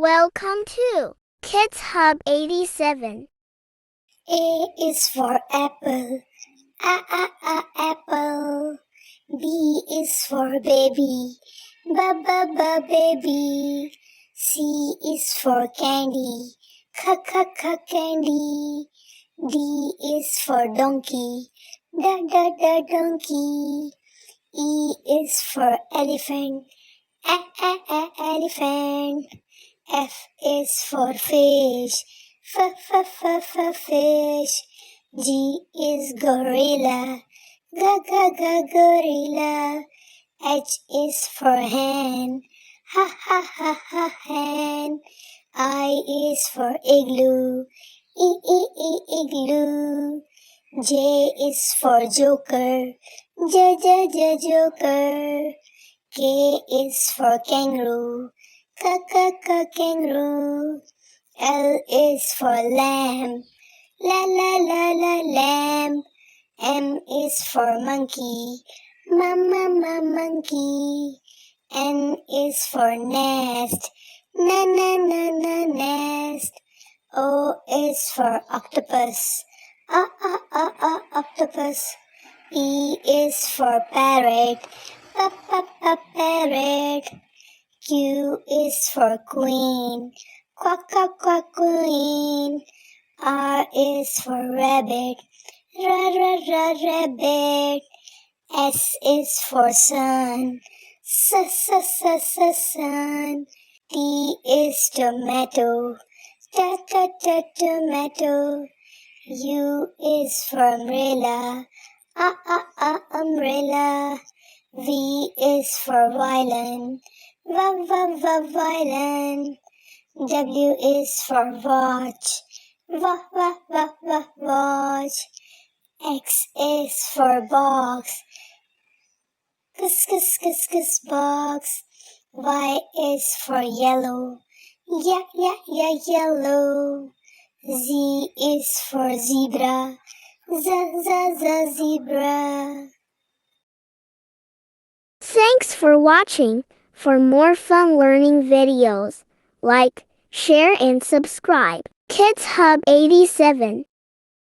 Welcome to Kids Hub 87. A is for apple, apple. B is for baby, baby. C is for candy, candy. D is for donkey, donkey. E is for elephant, elephant. F is for fish, fish. G is gorilla, gorilla. H is for hen, hen. I is for igloo, igloo. J is for joker, joker. K is for kangaroo, kangaroo. L is for lamb, lamb. M is for monkey, monkey. N is for nest, nest. O is for octopus, octopus. P is for parrot, parrot. Q is for queen, quack, queen. R is for rabbit, rabbit. S is for sun, sun. T is tomato, tomato. U is for umbrella, umbrella. V is for violin, violin. W is for watch, watch. X is for box, box. Y is for yellow, yellow. Z is for zebra, zebra. Thanks for watching. For more fun learning videos, like, share and subscribe. Kids Hub 87.